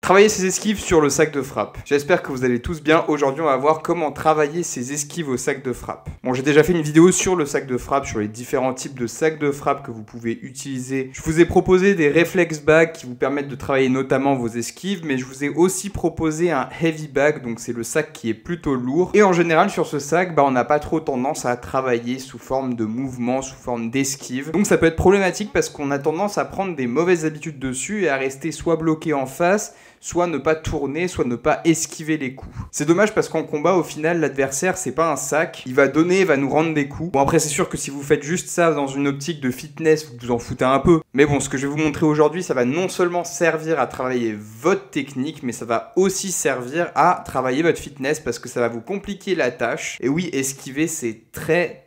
Travailler ses esquives sur le sac de frappe. J'espère que vous allez tous bien. Aujourd'hui, on va voir comment travailler ses esquives au sac de frappe. Bon, j'ai déjà fait une vidéo sur le sac de frappe, sur les différents types de sacs de frappe que vous pouvez utiliser. Je vous ai proposé des reflex bags qui vous permettent de travailler notamment vos esquives, mais je vous ai aussi proposé un heavy bag, donc c'est le sac qui est plutôt lourd. Et en général, sur ce sac, on n'a pas trop tendance à travailler sous forme de mouvement, sous forme d'esquive. Donc ça peut être problématique parce qu'on a tendance à prendre des mauvaises habitudes dessus et à rester soit bloqué en face, soit ne pas tourner, soit ne pas esquiver les coups. C'est dommage parce qu'en combat, au final, l'adversaire, c'est pas un sac. Il va donner, il va nous rendre des coups. Bon, après, c'est sûr que si vous faites juste ça dans une optique de fitness, vous vous en foutez un peu. Mais bon, ce que je vais vous montrer aujourd'hui, ça va non seulement servir à travailler votre technique, mais ça va aussi servir à travailler votre fitness parce que ça va vous compliquer la tâche. Et oui, esquiver, c'est très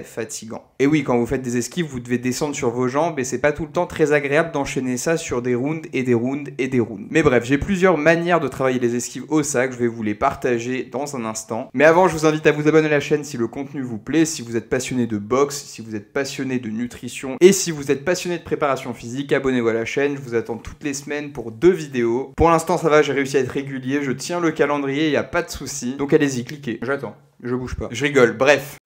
fatigant. Et oui, quand vous faites des esquives, vous devez descendre sur vos jambes et c'est pas tout le temps très agréable d'enchaîner ça sur des rounds et des rounds et des rounds. Mais bref, j'ai plusieurs manières de travailler les esquives au sac, je vais vous les partager dans un instant. Mais avant, je vous invite à vous abonner à la chaîne si le contenu vous plaît, si vous êtes passionné de boxe, si vous êtes passionné de nutrition et si vous êtes passionné de préparation physique, abonnez-vous à la chaîne, je vous attends toutes les semaines pour 2 vidéos. Pour l'instant, ça va, j'ai réussi à être régulier, je tiens le calendrier, il n'y a pas de souci. Donc allez-y, cliquez. J'attends, je bouge pas. Je rigole, bref.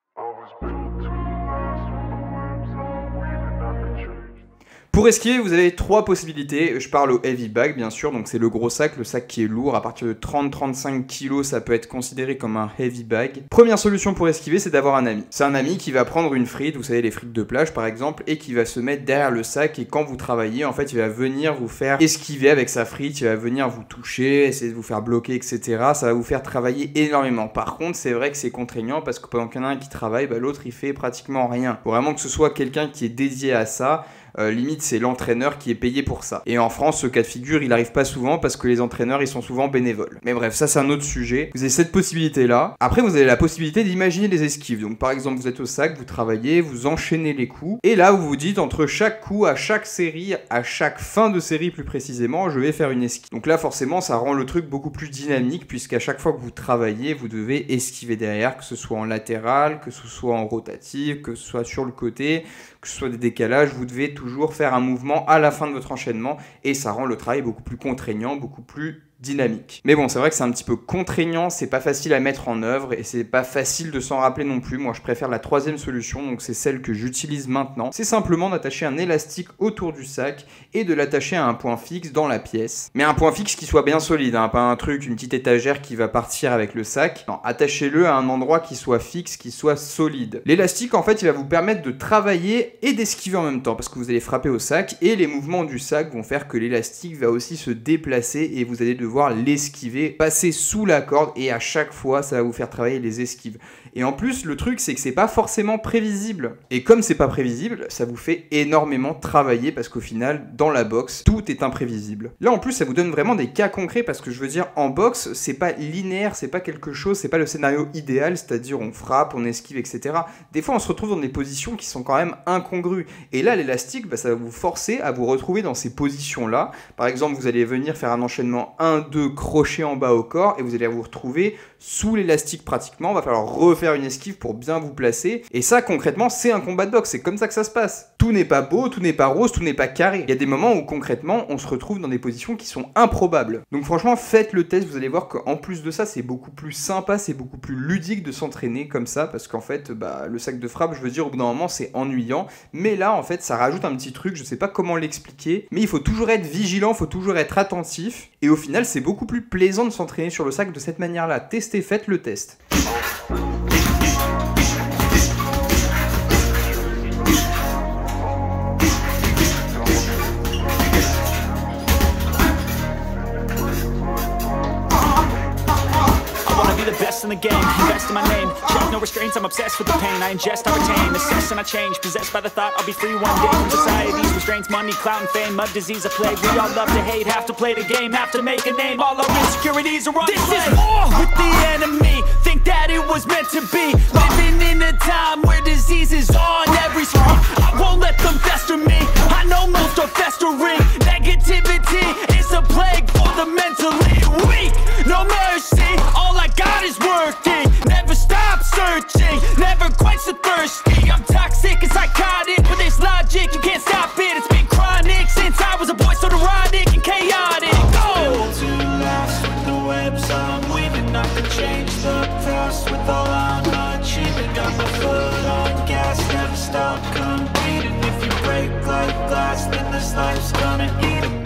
Pour esquiver, vous avez 3 possibilités. Je parle au heavy bag, bien sûr, donc c'est le gros sac, le sac qui est lourd. À partir de 30-35 kg, ça peut être considéré comme un heavy bag. Première solution pour esquiver, c'est d'avoir un ami. C'est un ami qui va prendre une frite, vous savez, les frites de plage par exemple, et qui va se mettre derrière le sac. Et quand vous travaillez, en fait, il va venir vous faire esquiver avec sa frite, il va venir vous toucher, essayer de vous faire bloquer, etc. Ça va vous faire travailler énormément. Par contre, c'est vrai que c'est contraignant parce que pendant qu'il y en a un qui travaille, l'autre il fait pratiquement rien. Faut vraiment que ce soit quelqu'un qui est dédié à ça. Limite c'est l'entraîneur qui est payé pour ça. Et en France ce cas de figure il arrive pas souvent parce que les entraîneurs ils sont souvent bénévoles. Mais bref, ça c'est un autre sujet. Vous avez cette possibilité là. Après vous avez la possibilité d'imaginer des esquives. Donc par exemple vous êtes au sac, vous travaillez, vous enchaînez les coups. Et là vous vous dites entre chaque coup, à chaque série, à chaque fin de série plus précisément, je vais faire une esquive. Donc là forcément ça rend le truc beaucoup plus dynamique puisqu'à chaque fois que vous travaillez vous devez esquiver derrière, que ce soit en latéral, que ce soit en rotative, que ce soit sur le côté, que ce soit des décalages, vous devez toujours faire un mouvement à la fin de votre enchaînement et ça rend le travail beaucoup plus contraignant, beaucoup plus dynamique. Mais bon, c'est vrai que c'est un petit peu contraignant, c'est pas facile à mettre en œuvre et c'est pas facile de s'en rappeler non plus. Moi, je préfère la 3e solution, donc c'est celle que j'utilise maintenant. C'est simplement d'attacher un élastique autour du sac et de l'attacher à un point fixe dans la pièce. Mais un point fixe qui soit bien solide, hein, pas un truc, une petite étagère qui va partir avec le sac. Non, attachez-le à un endroit qui soit fixe, qui soit solide. L'élastique, en fait, il va vous permettre de travailler et d'esquiver en même temps parce que vous allez frapper au sac et les mouvements du sac vont faire que l'élastique va aussi se déplacer et vous allez devoir l'esquiver, passer sous la corde et à chaque fois ça va vous faire travailler les esquives. Et en plus le truc c'est que c'est pas forcément prévisible. Et comme c'est pas prévisible, ça vous fait énormément travailler parce qu'au final dans la boxe tout est imprévisible. Là en plus ça vous donne vraiment des cas concrets parce que je veux dire en boxe c'est pas linéaire, c'est pas quelque chose, c'est pas le scénario idéal, c'est-à-dire on frappe, on esquive, etc. Des fois on se retrouve dans des positions qui sont quand même incongrues. Et là l'élastique ça va vous forcer à vous retrouver dans ces positions là. Par exemple vous allez venir faire un enchaînement 1-2 crochet en bas au corps et vous allez vous retrouver sous l'élastique pratiquement. Il va falloir refaire une esquive pour bien vous placer. Et ça concrètement c'est un combat de boxe, c'est comme ça que ça se passe. Tout n'est pas beau, tout n'est pas rose, tout n'est pas carré. Il y a des moments où concrètement on se retrouve dans des positions qui sont improbables. Donc franchement faites le test, vous allez voir qu'en plus de ça c'est beaucoup plus sympa, c'est beaucoup plus ludique de s'entraîner comme ça parce qu'en fait le sac de frappe je veux dire au bout d'un moment c'est ennuyant. Mais là en fait ça rajoute un petit truc, je sais pas comment l'expliquer, mais il faut toujours être vigilant, il faut toujours être attentif et au final c'est beaucoup plus plaisant de s'entraîner sur le sac de cette manière là. Testez, faites le test. In the game, invest in my name. Check no restraints, I'm obsessed with the pain. I ingest, I retain, assess and I change. Possessed by the thought I'll be free one day from society's restraints. Money, clout and fame, mud, disease, a plague. We all love to hate, have to play the game, have to make a name. All our insecurities are on display. This is war with the enemy. Think that it was meant to be. Living in a time where disease is on every street. I won't let them fester me. I know most are festering. Negativity is a plague for the mentally weak. No mercy, all I got is working. Never stop searching, never quite so thirsty. I'm toxic and psychotic, but there's logic, you can't stop it. It's been chronic since this life's gonna eat 'em.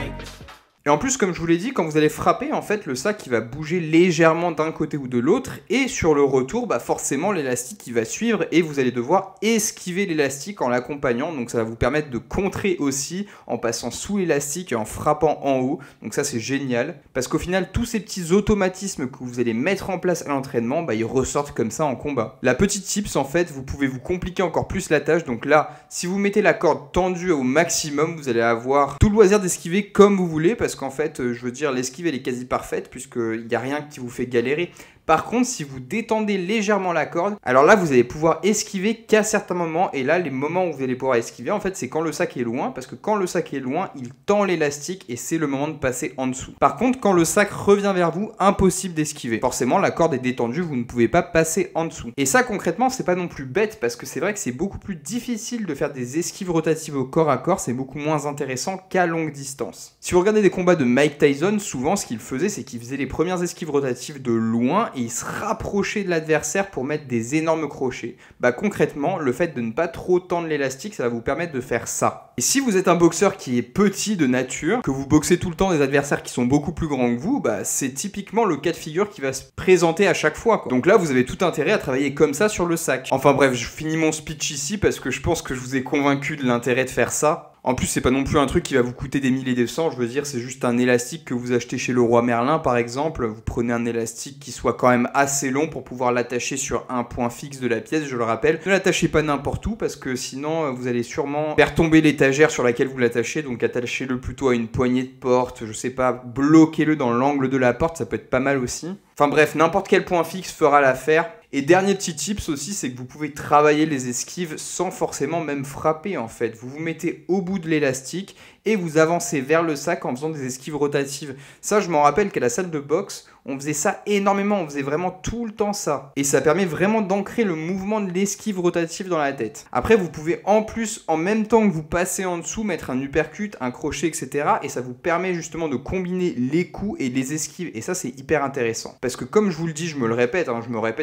Et en plus, comme je vous l'ai dit, quand vous allez frapper, en fait, le sac il va bouger légèrement d'un côté ou de l'autre, et sur le retour, bah forcément l'élastique il va suivre et vous allez devoir esquiver l'élastique en l'accompagnant, donc ça va vous permettre de contrer aussi en passant sous l'élastique et en frappant en haut, donc ça c'est génial, parce qu'au final tous ces petits automatismes que vous allez mettre en place à l'entraînement, bah ils ressortent comme ça en combat. La petite tips en fait, vous pouvez vous compliquer encore plus la tâche, donc là, si vous mettez la corde tendue au maximum, vous allez avoir tout le loisir d'esquiver comme vous voulez, parce qu'en fait, je veux dire, l'esquive elle est quasi parfaite puisqu'il n'y a rien qui vous fait galérer. Par contre, si vous détendez légèrement la corde, alors là, vous allez pouvoir esquiver qu'à certains moments. Et là, les moments où vous allez pouvoir esquiver, en fait, c'est quand le sac est loin. Parce que quand le sac est loin, il tend l'élastique et c'est le moment de passer en dessous. Par contre, quand le sac revient vers vous, impossible d'esquiver. Forcément, la corde est détendue, vous ne pouvez pas passer en dessous. Et ça, concrètement, c'est pas non plus bête parce que c'est vrai que c'est beaucoup plus difficile de faire des esquives rotatives au corps à corps. C'est beaucoup moins intéressant qu'à longue distance. Si vous regardez des combats de Mike Tyson, souvent, ce qu'il faisait, c'est qu'il faisait les premières esquives rotatives de loin et il se rapprochait de l'adversaire pour mettre des énormes crochets. Bah concrètement, le fait de ne pas trop tendre l'élastique, ça va vous permettre de faire ça. Et si vous êtes un boxeur qui est petit de nature, que vous boxez tout le temps des adversaires qui sont beaucoup plus grands que vous, bah c'est typiquement le cas de figure qui va se présenter à chaque fois, quoi. Donc là, vous avez tout intérêt à travailler comme ça sur le sac. Enfin bref, je finis mon speech ici parce que je pense que je vous ai convaincu de l'intérêt de faire ça. En plus, c'est pas non plus un truc qui va vous coûter des milliers et des cents, je veux dire, c'est juste un élastique que vous achetez chez Leroy Merlin par exemple. Vous prenez un élastique qui soit quand même assez long pour pouvoir l'attacher sur un point fixe de la pièce, je le rappelle. Ne l'attachez pas n'importe où parce que sinon vous allez sûrement faire tomber l'étagère sur laquelle vous l'attachez, donc attachez-le plutôt à une poignée de porte, je sais pas, bloquez-le dans l'angle de la porte, ça peut être pas mal aussi. Enfin bref, n'importe quel point fixe fera l'affaire. Et dernier petit tips aussi, c'est que vous pouvez travailler les esquives sans forcément même frapper en fait. Vous vous mettez au bout de l'élastique et vous avancez vers le sac en faisant des esquives rotatives. Ça, je m'en rappelle qu'à la salle de boxe, on faisait ça énormément, on faisait vraiment tout le temps ça. Et ça permet vraiment d'ancrer le mouvement de l'esquive rotative dans la tête. Après, vous pouvez en plus, en même temps que vous passez en dessous, mettre un uppercut, un crochet, etc. Et ça vous permet justement de combiner les coups et les esquives. Et ça, c'est hyper intéressant. Parce que comme je vous le dis, je me le répète,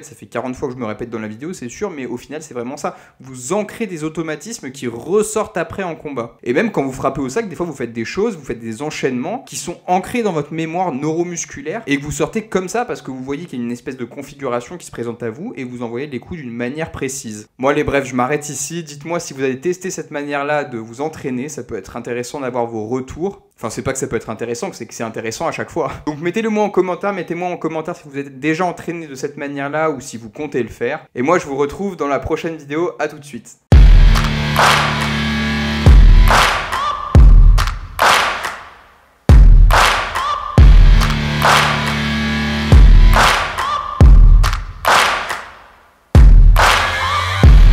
ça fait 40 fois que je me répète dans la vidéo, c'est sûr, mais au final, c'est vraiment ça. Vous ancrez des automatismes qui ressortent après en combat. Et même quand vous frappez au sac, des fois, vous faites des choses, vous faites des enchaînements qui sont ancrés dans votre mémoire neuromusculaire et que vous sortez comme ça parce que vous voyez qu'il y a une espèce de configuration qui se présente à vous et vous envoyez les coups d'une manière précise. Bon allez bref, je m'arrête ici. Dites-moi si vous avez testé cette manière-là de vous entraîner, ça peut être intéressant d'avoir vos retours. Enfin, c'est pas que ça peut être intéressant, c'est que c'est intéressant à chaque fois. Donc mettez-le moi en commentaire, mettez-moi en commentaire si vous êtes déjà entraîné de cette manière-là ou si vous comptez le faire. Et moi je vous retrouve dans la prochaine vidéo, à tout de suite.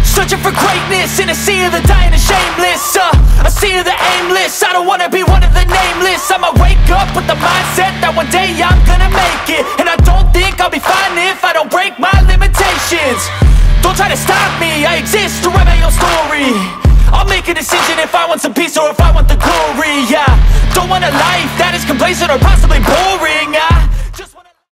Searching for greatness in a sea of the dying and shameless, a sea of the aimless. I don't wanna be one of the nameless. I'ma wake up with the mindset that one day I'm gonna make it. And I don't think I'll be fine if I don't break my limitations. Don't try to stop me, I exist to write my own story. I'll make a decision if I want some peace or if I want the glory, yeah. Don't want a life that is complacent or possibly boring.